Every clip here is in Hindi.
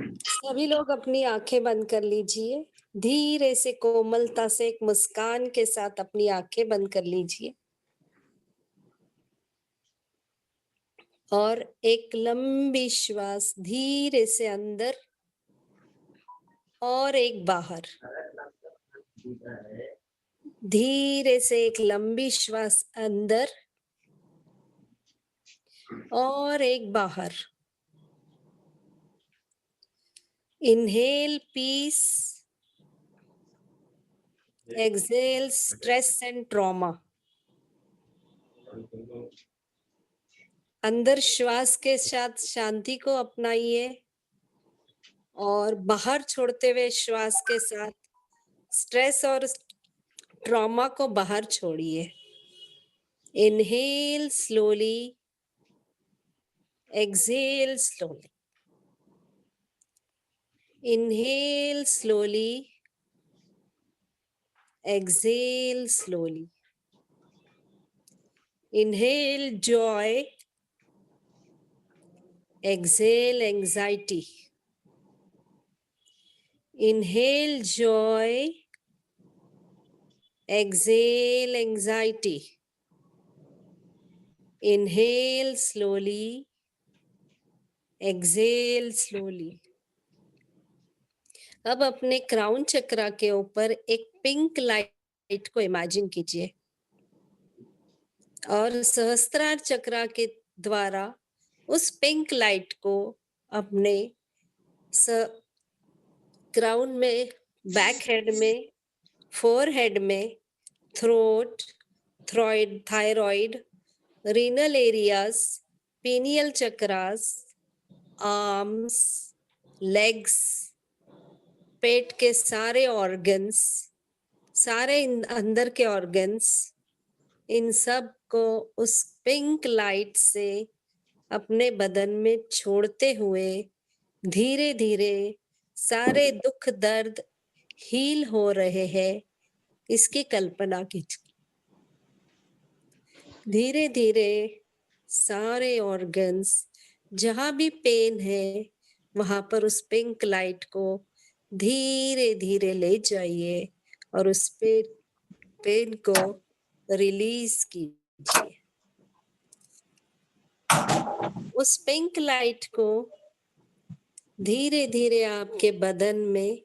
सभी लोग अपनी आंखें बंद कर लीजिए। धीरे से कोमलता से एक मुस्कान के साथ अपनी आंखें बंद कर लीजिए और एक लंबी श्वास धीरे से अंदर और एक बाहर। धीरे से एक लंबी श्वास अंदर और एक बाहर। Inhale peace, exhale stress and trauma. अंदर श्वास के साथ शांति को अपनाइए और बाहर छोड़ते हुए श्वास के साथ स्ट्रेस और ट्रॉमा को बाहर छोड़िए। Inhale slowly, exhale slowly. Inhale slowly, exhale slowly. Inhale joy, exhale anxiety. Inhale joy, exhale anxiety. Inhale slowly, exhale slowly. अब अपने क्राउन चक्रा के ऊपर एक पिंक लाइट को इमेजिन कीजिए और सहस्त्रार चक्रा के द्वारा उस पिंक लाइट को अपने क्राउन में, बैक हेड में, फोरहेड में, throat, thyroid, renal areas, pineal chakras, arms, legs, पेट के सारे ऑर्गन्स, सारे अंदर के ऑर्गन्स, इन सब को उस पिंक लाइट से अपने बदन में छोड़ते हुए धीरे धीरे सारे दुख दर्द हील हो रहे हैं, इसकी कल्पना कीजिए। धीरे धीरे सारे ऑर्गन्स, जहां भी पेन है वहां पर उस पिंक लाइट को धीरे धीरे ले जाइए और उस पेन को रिलीज कीजिए। उस पिंक लाइट को धीरे धीरे आपके बदन में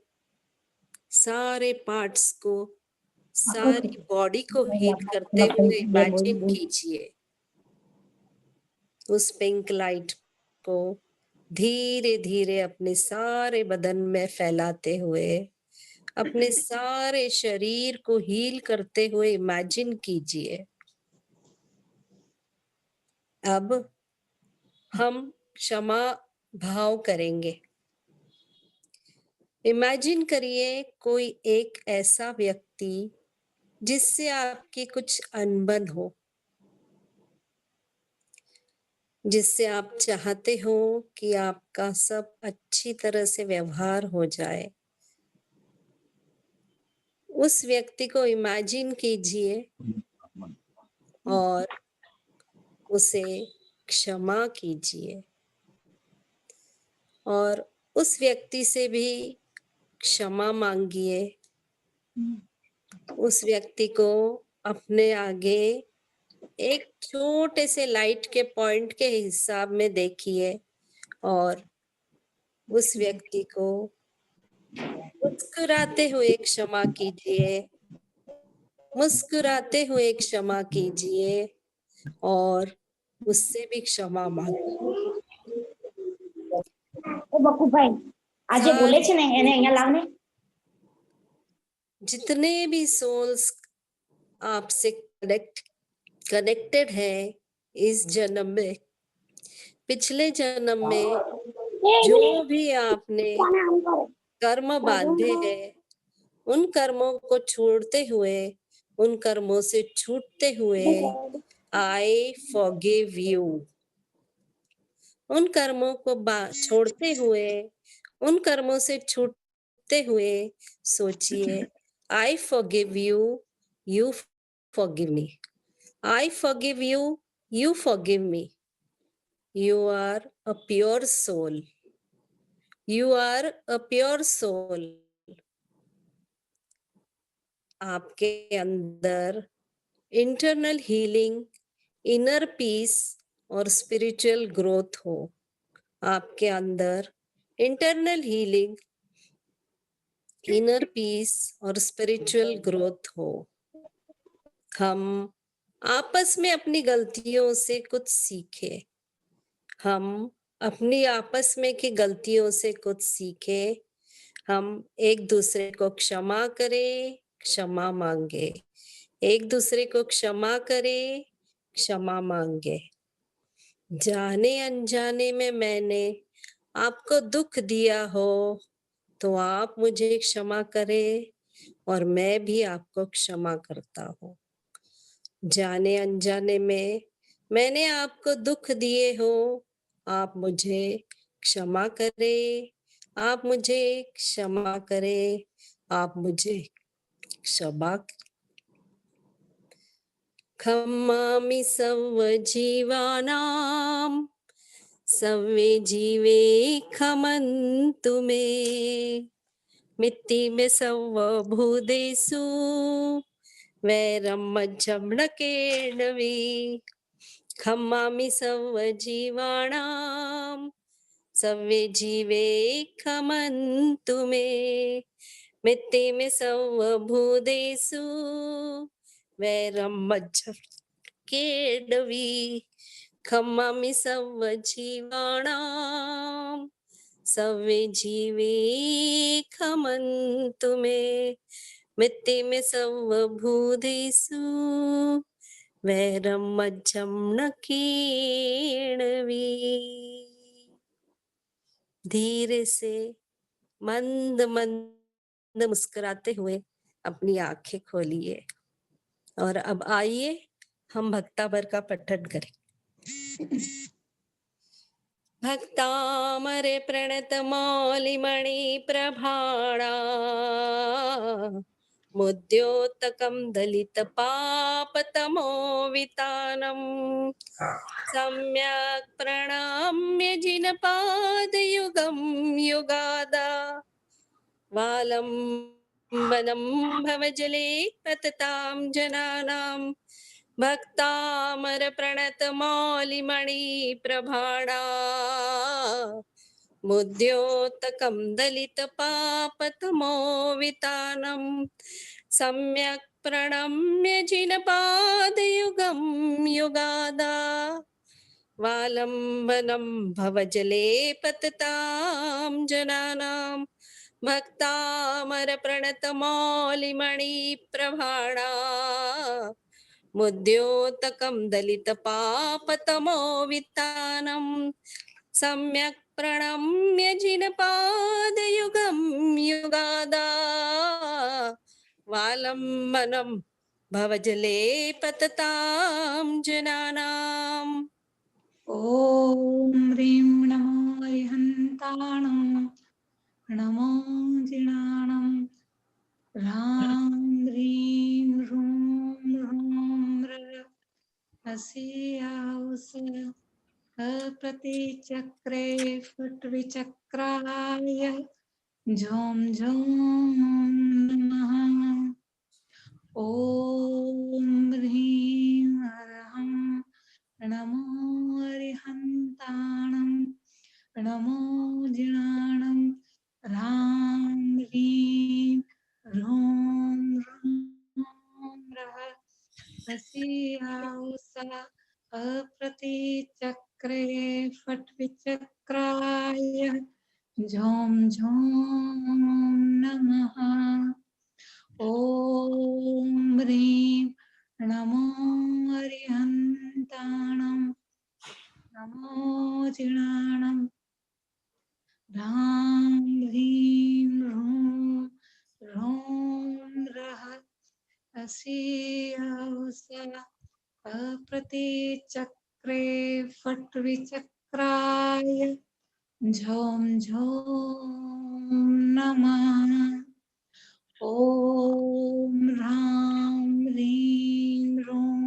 सारे पार्ट्स को, सारी बॉडी को हीट करते हुए इमेजिन कीजिए। उस पिंक लाइट को धीरे धीरे अपने सारे बदन में फैलाते हुए अपने सारे शरीर को हील करते हुए इमेजिन कीजिए। अब हम क्षमा भाव करेंगे। इमेजिन करिए कोई एक ऐसा व्यक्ति जिससे आपकी कुछ अनबन हो, जिससे आप चाहते हो कि आपका सब अच्छी तरह से व्यवहार हो जाए। उस व्यक्ति को इमेजिन कीजिए और उसे क्षमा कीजिए और उस व्यक्ति से भी क्षमा मांगिए। उस व्यक्ति को अपने आगे एक छोटे से लाइट के पॉइंट के हिसाब में देखिए और उस व्यक्ति को मुस्कुराते हुए क्षमा कीजिए, मुस्कुराते हुए क्षमा कीजिए और उससे भी क्षमा मांगिए। ओ बकू भाई आजे बोले छे ने એને અહીંયા લાવને। जितने भी सोल्स आपसे कनेक्टेड है इस जन्म में, पिछले जन्म में जो भी आपने कर्म बांधे हैं, उन कर्मों को छोड़ते हुए, उन कर्मों से छूटते हुए आई फॉरगिव यू। उन कर्मों को छोड़ते हुए, उन कर्मों से छूटते हुए सोचिए, I forgive you, you forgive me. I forgive you, you forgive me. You are a pure soul. You are a pure soul. आपके अंदर इंटरनल हीलिंग, इनर पीस और स्पिरिचुअल ग्रोथ हो। आपके अंदर इंटरनल हीलिंग, इनर पीस और स्पिरिचुअल ग्रोथ हो। हम आपस में अपनी गलतियों से कुछ सीखें। हम अपनी आपस में की गलतियों से कुछ सीखें। हम एक दूसरे को क्षमा करें, क्षमा मांगे। एक दूसरे को क्षमा करें, क्षमा मांगे। जाने अनजाने में मैंने आपको दुख दिया हो तो आप मुझे क्षमा करें और मैं भी आपको क्षमा करता हूँ। जाने अनजाने में मैंने आपको दुख दिए हो, आप मुझे क्षमा करें, आप मुझे क्षमा करें, आप मुझे क्षमा। खम्मामि सर्वजीवानां सर्वे जीवे खमन्तु मे मित्तिमे सर्वभूतेषु वैरं मज्झं न केणवी। खम्मामि सर्वजीवानां सर्वे जीवे खमन्तु मे मित्तिमे सर्वभूतेषु वैरं मज्झं केणवी। खम्मामि सर्वजीवानां सर्वे जीवे खमन्तु मे मित्तिमे सर्वभूतेषु वैरं मज्झं न केणवी। धीरे से मंद मंद मुस्कुराते हुए अपनी आंखें खोलिए और अब आइए हम भक्तावर का पठन करें। भक्तामरे प्रणतमौलिमणि प्रभाणा मुद्योतकं दलितपापतमो वितानम् सम्यक् प्रणम्य जिनपादयुगं युगादा वालं वनं भवजले पततां जनानां भक्तामर प्रणत मौलिमणि प्रभाणा मुद्योतकं दलित पापतमो वितानं सम्यक् प्रणम्य जिनपादयुगं युगादा वालम्बनं भवजले पततां जनानां भक्तामर प्रणत मौलिमणि प्रभाणा मुद्योतकं दलित पापतमो वितानं सम्यक् प्रणम्य जिनपादयुगं युगादा वालम्बनं भवजले पततां जनानाम्। ॐ ह्रीं नमो अरिहन्ताणं नमो जिनाणं ह्रां ह्रीं ह्रूं ह्रूं रसियाउस अप्रतिचक्रे फट्विचक्राय झों झों नमः। ॐ ह्रीं अरहं नमो अरिहन्ताणं नमो जिनाणं ह्रां ह्रीं ह्रूं ह्रूं रसियाउसा अप्रतिचक्रे फट्विचक्राय झों झों नमः। ॐ ह्रीं नमो अरिहन्ताणं नमो जिनाणं ह्रां ह्रीं ह्रूं ह्रूं रसियाउसा अप्रतिचक्रे फट्विचक्राय झों झों नमः। ॐ ह्रां ह्रीं ह्रूं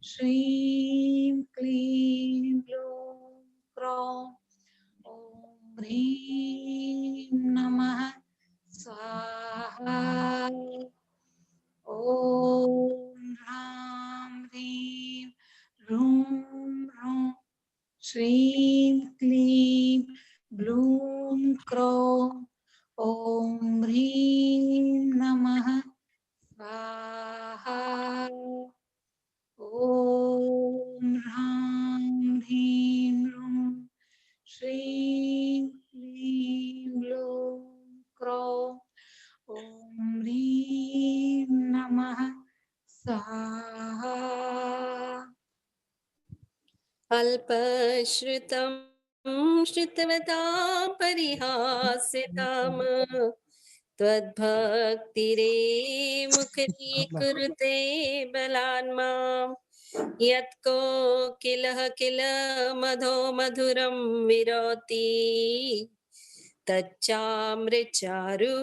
श्रीं क्लीं ग्लूं क्रौं ॐ ह्रीं श्रीं क्लीं ब्लूं क्रौं ॐ ह्रीं नमः स्वाहा ॐ ह्रां ह्रीं ह्रूं श्रीं क्लीं ब्लूं क्रौं ॐ ह्रीं नमः स्वाहा अल्पश्रुतं श्रुतवतां परिहास्यताम् त्वद्भक्तिरेव मुखरीकुरुते बलान् माम् यत्को किल मधो मधुरं विरोति तच्चामृचारु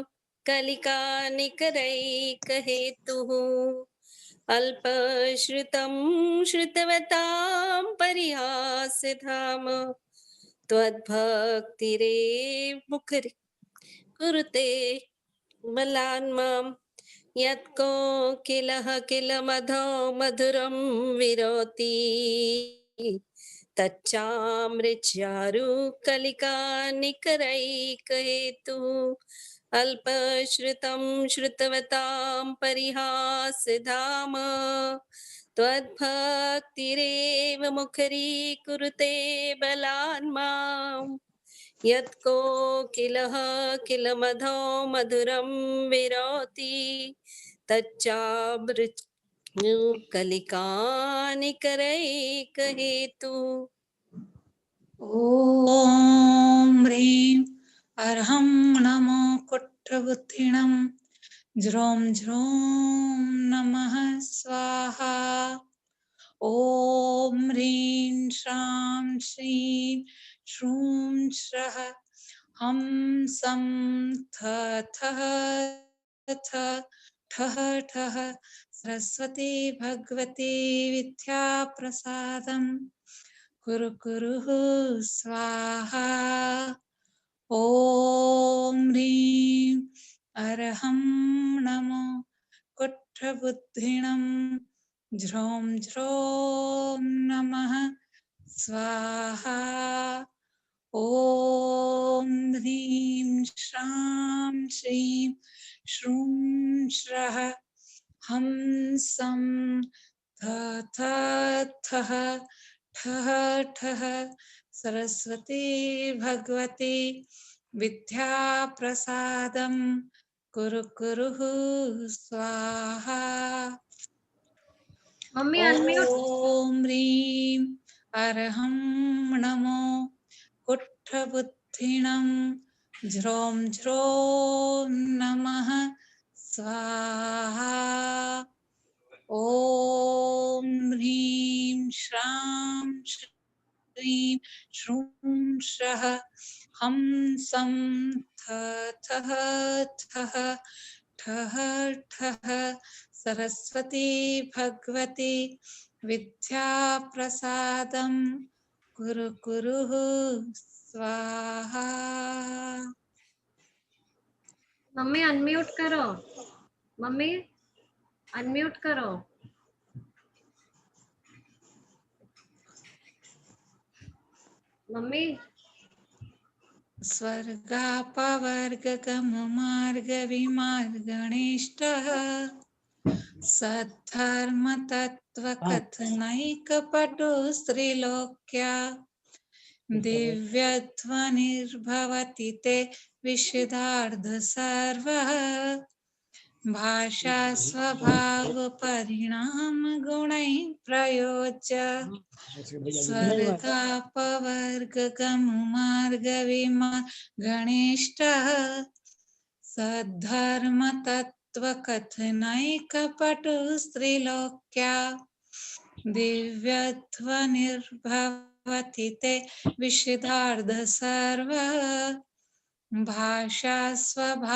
कलिकानिकरैकहेतुः अल्पश्रुतं श्रुतवतां परिहास्यधाम त्वद्भक्तिरेव मुखरि कुरुते बलान् माम् यत्को किल मधो मधुरं विरोति तच्चामृचारु कलिकानिकरैकहेतुः अल्पश्रुतं श्रुतवतां परिहास्यधाम त्वद्भक्तिरेव मुखरीकुरुते बलान् माम् यत्को किल मधो मधुरं विरोति तच्चामृत्यु कलिकानिकरैकहेतु ॐ ह्रीं अर्हं नमो कुट्रबुद्धिणं ज्रों ज्रों नमः स्वाहा ॐ ह्रीं श्रां श्रीं श्रूं श्रः हं सं थ थः थ ठः ठः सरस्वती भगवती विद्याप्रसादम् कुरु कुरुः स्वाहा ॐ ह्रीं अर्हं नमो कुट्रबुद्धिणं ज्रों ज्रों नमः स्वाहा ॐ ह्रीं श्रां श्रीं श्रूं श्रः हं सं थ थ थः ठः ठः सरस्वती भगवती विद्याप्रसादं कुरु कुरुः स्वाहा मम्मी अनम्यूट ॐ ह्रीं अर्हं नमो कुट्ठबुद्धिणं ज्रों ज्रों नमः स्वाहा ॐ ह्रीं श्रां श्रीं श्रूं श्रः हं सं थ थः थः ठः ठः सरस्वती भगवती विद्याप्रसादं कुरु कुरुः स्वाहा मम्मी अनम्यूट करो मम्मी अनम्यूट करो मम्मी स्वर्गापवर्गगममार्गविमार्गणेष्टः सद्धर्मतत्त्वकथनैकपटु स्त्रीलोक्या दिव्यध्वनिर्भवति ते विशदार्ध सर्वः भाषा स्वभावपरिणाम गुणैः प्रयोज्य स्वर्गापवर्गगममार्गविमार्गणेष्टः सद्धर्मतत्त्वकथनैकपटु स्त्रीलोक्या दिव्यध्वनिर्भवति ते विशदार्ध सर्वः भाषा स्वभावपरिणाम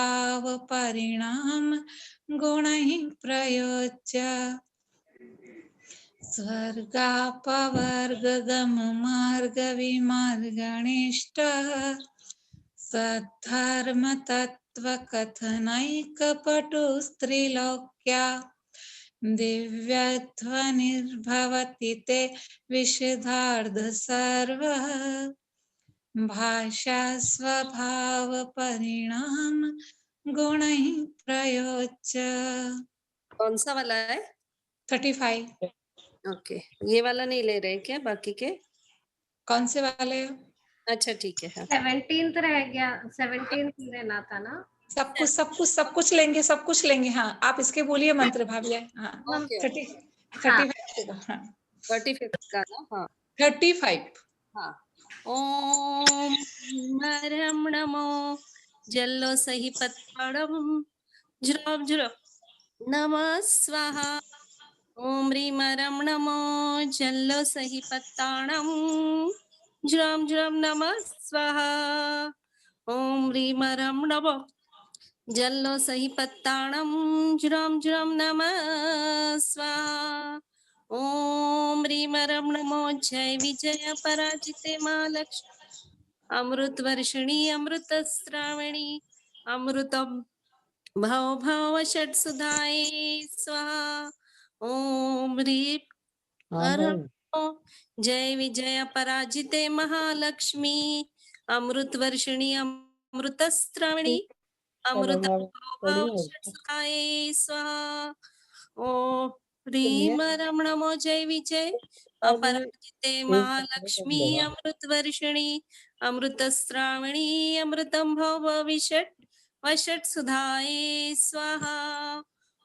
गुणैः प्रयोज्य स्वर्गापवर्गगममार्गविमार्गणेष्टः सद्धर्मतत्त्वकथनैकपटु स्त्रीलोक्या दिव्यध्वनिर्भवति ते विशदार्ध सर्वः भाषा स्वभाव परिणाम गुणैः प्रयोज्य। कौन सा वाला है? 35। ओके, ये वाला नहीं ले रहे क्या बाकी के? कौन से वाले? अच्छा ठीक है, हाँ 17th रह गया, 17th लेना था ना। सब कुछ लेंगे, सब कुछ लेंगे। हाँ, आप इसके बोलिए मंत्र भाभी। हाँ ओके 30 हाँ 35 हाँ 35 का ना, हाँ 35। हाँ। ओम मरम नमो जल्लो सही पत्पड़म ज्रम ज्रम नमः स्वाहा। ओम ह्रीमरम नमो जल्लो सही पत्ताणम ज्रम ज्रम नमः स्वाहा। ओम ह्रीमरम नमो जल्लो सही पत्ताणम ज्रम ज्रम नमः स्वाहा। ओम ह्रीमरम नमो जय विजय पराजिते महालक्ष्मी अमृत वर्षिणी अमृत श्रावणी अमृतम भव भव षट सुधाए स्वाहा। ओम ह्रीं नमो जय विजय पराजिते महालक्ष्मी अमृत वर्षिणी अमृत श्रावणी अमृत भव षट सुधाए स्वाहा। ओम ह्रीं नमो जय विजय अपराजिते महालक्ष्मी अमृत वर्षिणी अमृत श्रावणी अमृतम भव विषट वषट सुधाए स्वाहा।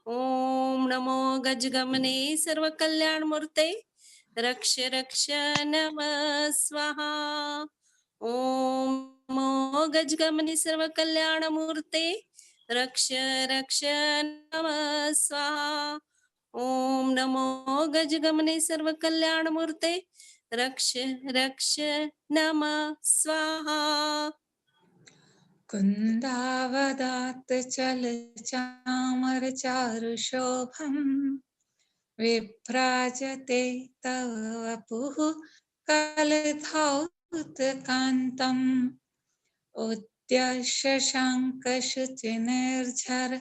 ओम नमो गजगमने सर्व कल्याण मूर्ते रक्ष रक्ष नमः स्वाहा। ओम नमो गजगमने सर्व कल्याण मूर्ते रक्ष रक्ष नमः स्वाहा। ओम नमो गजगमने सर्व कल्याण मूर्ते रक्ष रक्ष नमः स्वाहा। कुन्दावदात् चल चामर चारु शोभम विभ्राजते तव वपुः कलधौतकान्तम् उद्यस्य शङ्खशुचिनिर्झर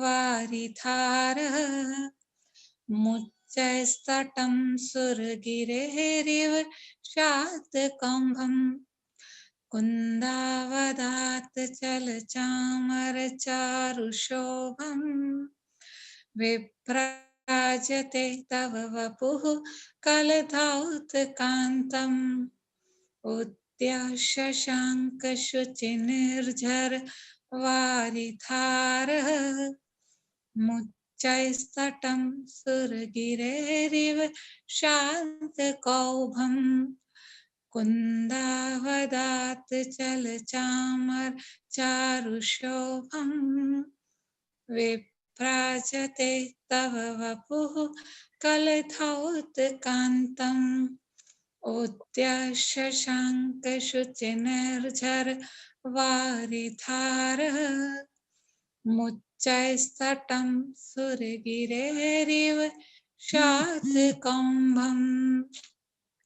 वारिधारः मुच्चैस्तटं सुरगिरेरिव शातकौम्भम् कुन्दावदात् चलचामर चारुशोभम् विभ्राजते तव वपुः कलधौतकान्तम् उद्यस्य शङ्खशुचिनिर्झर वारिधारः मुच्चैस्तटं सुरगिरेरिव शान्तकौभम् कुन्दावदात् चलचामर चारुशोभम् विभ्राजते तव वपुः कलधौतकान्तम् उद्यस्य शङ्खशुचिनिर्झर वारिधारः मुच्चैस्तटं सुरगिरेरिव शातकौम्भम्।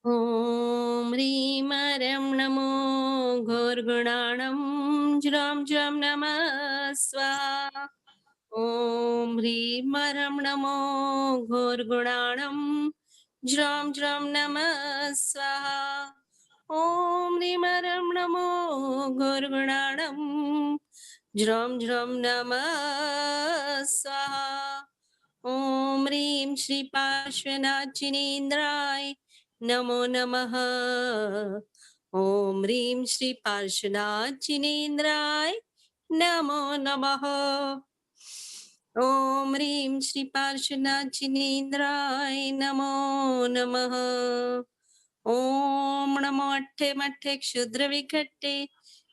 ओम ह्रीं रं नमो घोरगुणाणं ज्रां ज्रां नमः स्वाहा। ओम ह्रीं रं नमो घोरगुणाणं ज्रां ज्रां नमः स्वाहा। ओम ह्रीं रं नमो घोरगुणाणं ज्रां ज्रां नमः स्वाहा। ओम ह्रीं श्री पार्श्वनाथिनेन्द्राय नमो नमः। ओम ह्रीं श्री पार्श्वनाथिनेन्द्राय नमो नमः। ओम ह्रीं श्री पार्श्वनाथिनेन्द्राय नमो नमः। ओम नमो अट्ठे मट्ठे क्षुद्र विघट्टे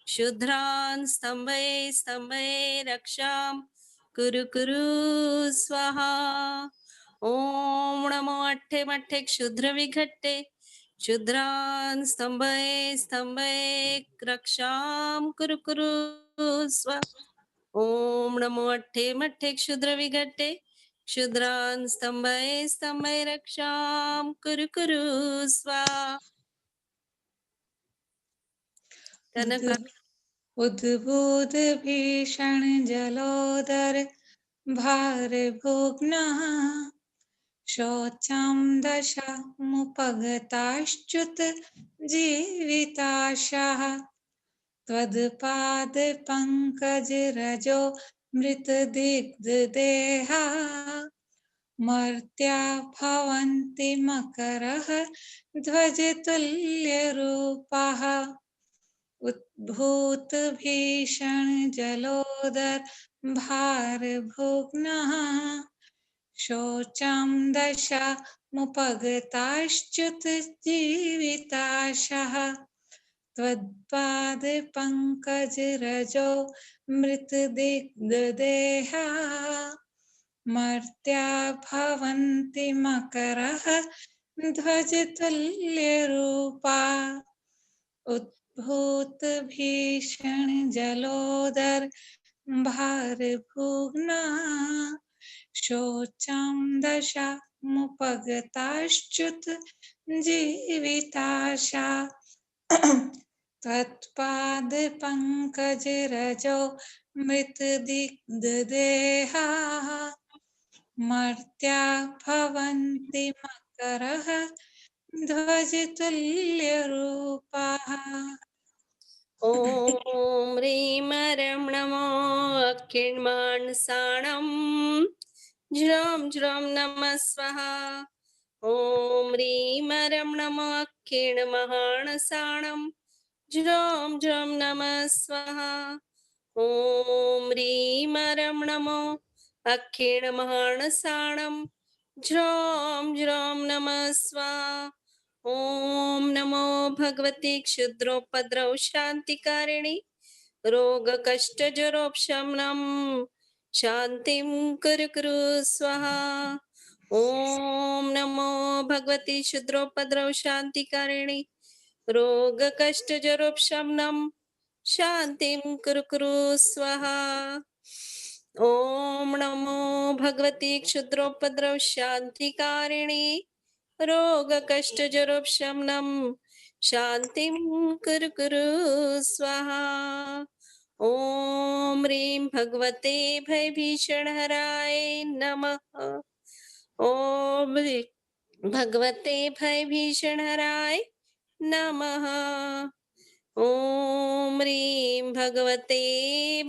क्षुद्रान् स्तंभे स्तंभे रक्षां कुरु कुरु स्वाहा। ओम नमो अट्ठे मट्ठे क्षुद्र विघट्टे क्षुद्रान् स्तंभे स्तंभे रक्षां कुरु कुरु स्वाहा। ओम नमो अट्ठे मट्ठे क्षुद्र विघट्टे क्षुद्रान् स्तंभे स्तंभे रक्षां कुरु कुरु स्वाहा। उद्बुध भीषण जलोदर भार भुग्नः शोचं दशमुपगताश्च्युत जीविताशः त्वत्पादपङ्कजरजो मृतदिग्धदेहा मर्त्या भवन्ति मकरः ध्वजतुल्यरूपाः उद्भूतभीषणजलोदर भारभुग्नः शोचं दशामुपगताश्च्युत जीविताशः त्वत्पादपङ्कजरजो मृतदिग्धदेहा मर्त्या भवन्ति मकरः ध्वजतुल्यरूपा उद्भूतभीषणजलोदर भारभुग्ना शोचं दशामुपगताश्च्युत जीविताशा त्वत्पादपङ्कजरजो मृतदिग्धदेहा मर्त्या भवन्ति मकरः ध्वजतुल्यरूपाः। ॐ ह्रीं रमणमो अखिण्मानसाणं ज्रां ज्रां नमः स्वाहा। ॐ ह्रीं रमणमो अखिण्महानसाणं ज्रां ज्रां नमः स्वाहा। ॐ ह्रीं रमणमो अखिण्महानसाणं ज्रां ज्रां नमः स्वाहा। ॐ नमो भगवते क्षुद्रोपद्रव शान्तिकारिणि रोगकष्टजरोपशमनं शान्तिं कुरु कुरु स्वाहा। ॐ नमो भगवते क्षुद्रोपद्रव शान्तिकारिणि रोगकष्टजरोपशमनं शान्तिं कुरु कुरु स्वाहा। ॐ नमो भगवते क्षुद्रोपद्रव शान्तिकारिणि रोगकष्टजरोपशमनं शान्तिं कुरु कुरु स्वाहा। ॐ ह्रीं भगवते भयभीषणहराय नमः। ॐ ह्रीं भगवते भयभीषणहराय नमः। ॐ ह्रीं भगवते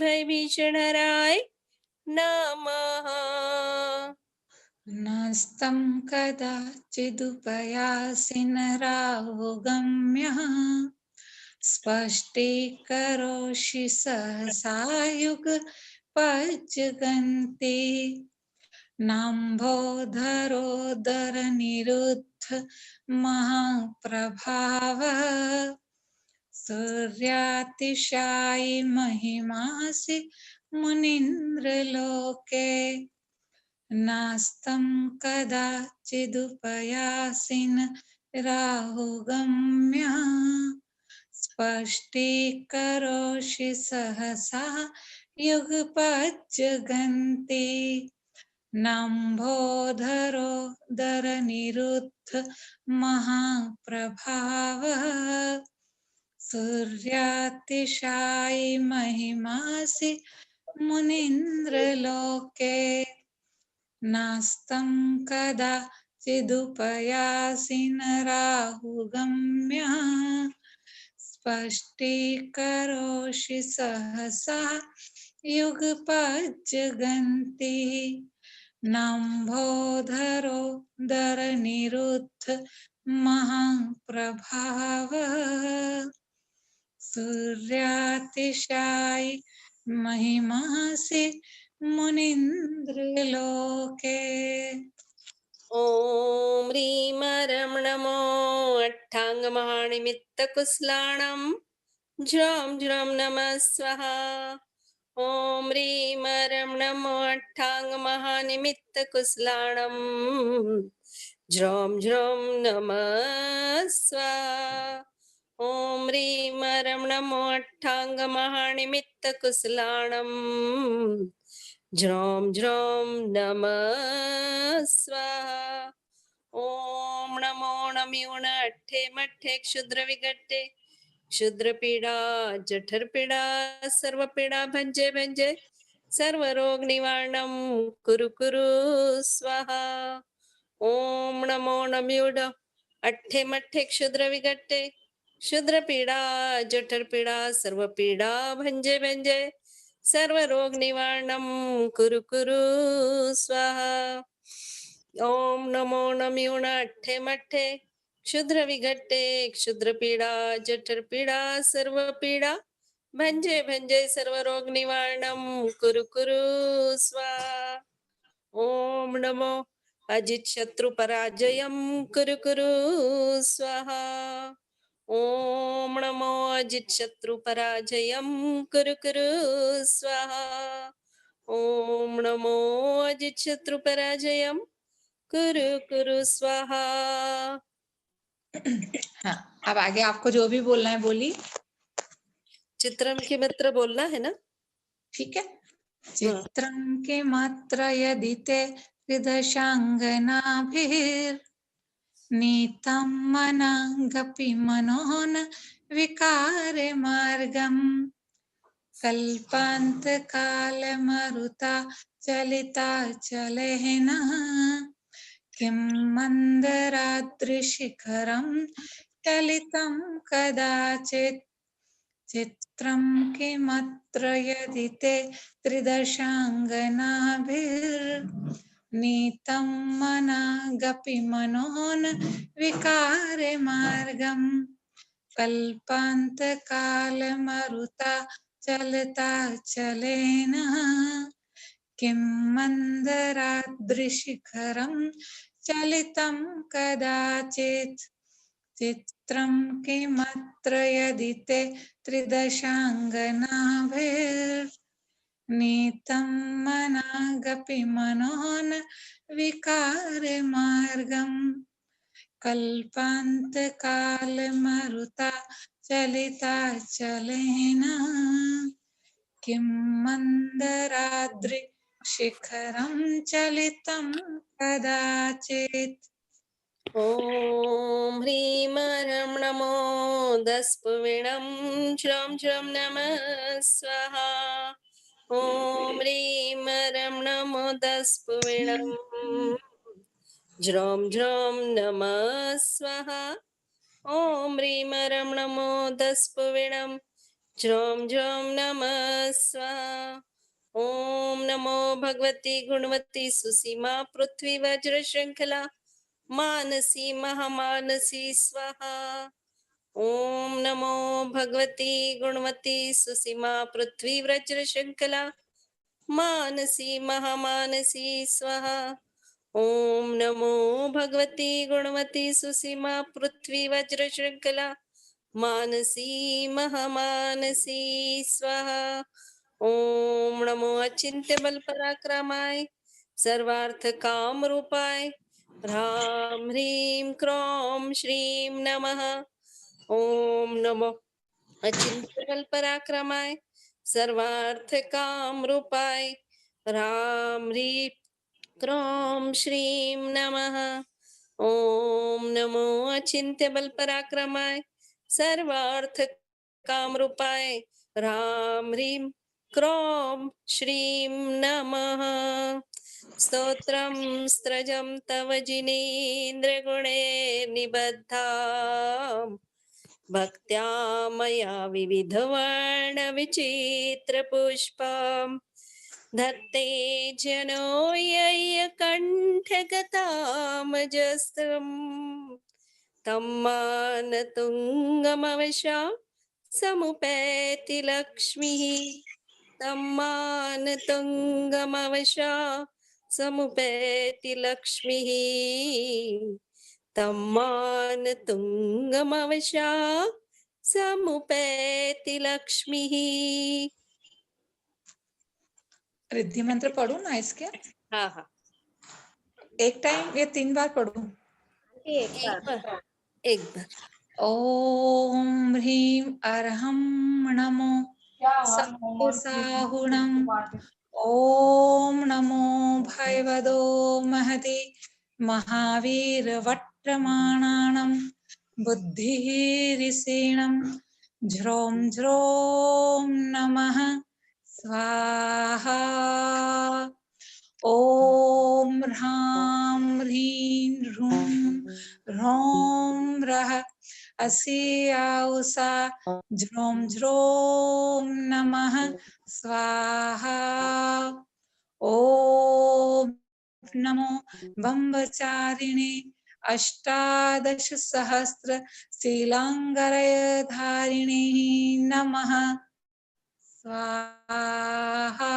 भयभीषणहराय नमः। नस्तं कदाचिदुपयासि नरावगम्यः स्पष्टीकरोषि सहसा युगपज्जगन्ति नाम्भोधरोदरनिरुद्ध महाप्रभाव सूर्यातिशायि महिमासि मुनीन्द्रलोके नास्तं कदाचिदुपयासिन राहुगम्यः स्पष्टीकरोषि सहसा युगपज्जगन्ति नाम्भोधरोदरनिरुद्ध महाप्रभाव सूर्यातिशायि महिमासि मुनीन्द्रलोके नास्तं कदाचिदुपयासि नराहुगम्यः स्पष्टीकरोषि सहसा युगपज्जगन्ति नाम्भोधरोदरनिरुद्ध महाप्रभाव सूर्यातिशायि महिमासि मुनीन्द्रलोके। ॐ ह्रीं रमणमो अट्टाङ्गमहानिमित्तकुशलाणं ज्रां ज्रां नमः स्वाहा। ॐ ह्रीं रमणमो अट्टाङ्गमहानिमित्तकुशलाणं ज्रां ज्रां नमः स्वाहा। ॐ ह्रीं रमणमो अट्टाङ्गमहानिमित्तकुशलाणं ज्रां ज्रां नमः स्वाहा। ॐ नमो नम्यूण अट्ठे मट्ठे क्षुद्र विघट्टे क्षुद्रपीडा जठरपीडा सर्वपीडा भंजे भंजे सर्वरोग निवारणं कुरु कुरु स्वाहा। ओम नमो नम्यूढ अट्ठे मट्ठे क्षुद्र विघट्टे क्षुद्र पीडा जठर पीडा सर्व पीडा भंजे भंजे सर्व रोग निवारणम कुरु कुरु स्वाहा। ओम नमो नम्यूढ अट्ठे मट्ठे क्षुद्र विघट्टे क्षुद्र पीडा जठर पीडा सर्व पीडा भंजे भंजे सर्व रोग निवारणम कुरु कुरु स्वाहा। ओम नमो अजित शत्रु पराजयम कुरु कुरु स्वाहा। ओम नमो अजित शत्रु पराजयम कुरु कुरु स्वाहा। ओम नमो अजित शत्रु पराजयम कुरु कुरु स्वाहा। हाँ, अब आगे आपको जो भी बोलना है बोलिए। चित्रम के मित्र बोलना है ना? ठीक है। चित्रम के मात्र यदि ते त्रिदशांगनाभिर् नीतं मनांगपि मनोन विकारे मार्गम कल्पांत काल मरुता चलिता चलेन किं मंदराद्रिशिखरं चलितं कदाचित् चित्रं किमत्र यदि ते त्रिदशांगनाभिर्नीतं मनागपि मनोन विकारे मार्गम् कल्पान्तकालमरुता चलता चलेन किं मंदराद्रिशिखरं चलितं कदाचित् चित्रं किमत्र यदि ते त्रिदशांगनाभिर्नीतं मनागपि मनोन विकारे मार्गम् कल्पान्तकालमरुता चलिता चलेन किं मंदराद्रिशिखरं चलितं कदाचित्। ओम ह्रीं ह्रं नमो दस्पुविणं श्रं श्रं नमः स्वाहा। ओम ह्रीं ह्रं नमो दस्पुविणं ज्रं ज्रं नमः स्वाहा। ओम ह्रीं ह्रं नमो दस्पुविणं ज्रं ज्रं नमः स्वाहा। ओम नमो भगवती गुणवती सुसीमा पृथ्वी वज्र श्रृंखला मानसी महामानसी स्वाहा। ओम नमो भगवती गुणवती सुसीमा पृथ्वी वज्र श्रृंखला मानसी महामानसी स्वाहा। ओम नमो भगवती गुणवती सुसीमा पृथ्वी वज्र श्रृंखला मानसी महामानसी स्वाहा। ओम नमो अचिंत्य बल पराक्रमाय सर्वार्थ काम रूपाय ह्रां ह्रीं क्रों श्रीं नमः। ओम नमो अचिंत्य बल पराक्रमाय सर्वार्थ काम रूपाय ह्रां ह्रीं क्रों श्रीं नमः। ओम नमो अचिंत्य बल पराक्रमाय सर्वार्थ काम रूपाय ह्रां ह्रीं क्रों श्रीं नमः। स्तोत्रं स्त्रजं तव जिनेन्द्रगुणे निबद्धा भक्त्या मया विविधवर्णविचित्रपुष्पं धत्ते जनो यय्यकण्ठगतामजस्रम् तं मानतुङ्गमवशा समुपैति लक्ष्मीः तं मानतुङ्गमवशा समुपैति लक्ष्मीः तं मानतुङ्गमवशा समुपैति लक्ष्मीः। रिद्धि मंत्र पढ़ू ना इसके? हाँ हाँ एक टाइम या 3 बार पढ़ू? एक बार। ओम ह्रीं अर्हं नमो साहुणं ओम नमो भगवतो महते महावीरवट्टमाणानं बुद्धिरिषीणं ज्रों ज्रों नमः स्वाहा। ओम ह्रां ह्रीं असि आउसा ज्रोम ज्रोम नमः स्वाहा। ओम नमो ब्रह्मचारिणे अष्टादश सहस्र शीलांगरय धारिणे नमः स्वाहा।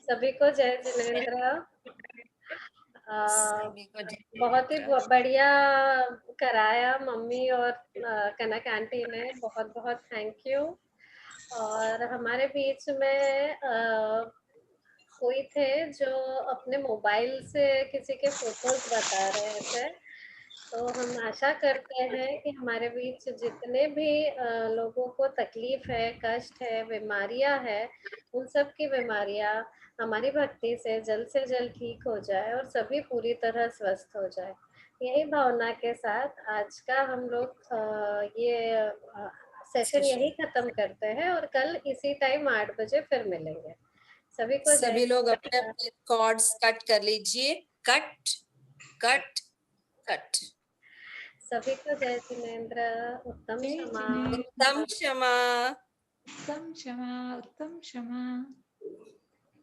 सभी को जय जिनेन्द्र। सभी को जय बहुत ही जिनेन्द्र। बढ़िया कराया मम्मी और कनक आंटी ने, बहुत बहुत थैंक यू। और हमारे बीच में कोई थे जो अपने मोबाइल से किसी के फोटोज बता रहे थे, तो हम आशा करते हैं कि हमारे बीच जितने भी लोगों को तकलीफ है, कष्ट है, बीमारियां है, उन सब की बीमारियां हमारी भक्ति से जल्द ठीक हो जाए और सभी पूरी तरह स्वस्थ हो जाए। यही भावना के साथ आज का हम लोग ये सेशन यही खत्म करते हैं और कल इसी टाइम 8 बजे फिर मिलेंगे। सभी को जय सभी लोग अपने जिनेन्द्र। अपने कॉर्ड्स कट कर लीजिए। Cut cut cut. सभी को जय जिनेन्द्र। उत्तम जय क्षमा। जिनेन्द्र। उत्तम क्षमा। उत्तम क्षमा, उत्तम क्षमा।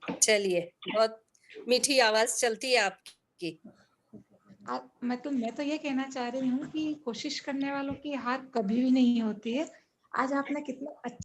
चलिए, बहुत मीठी आवाज चलती है आपकी। मतलब मैं तो ये कहना चाह रही हूँ कि कोशिश करने वालों की हार कभी भी नहीं होती है। आज आपने कितना अच्छा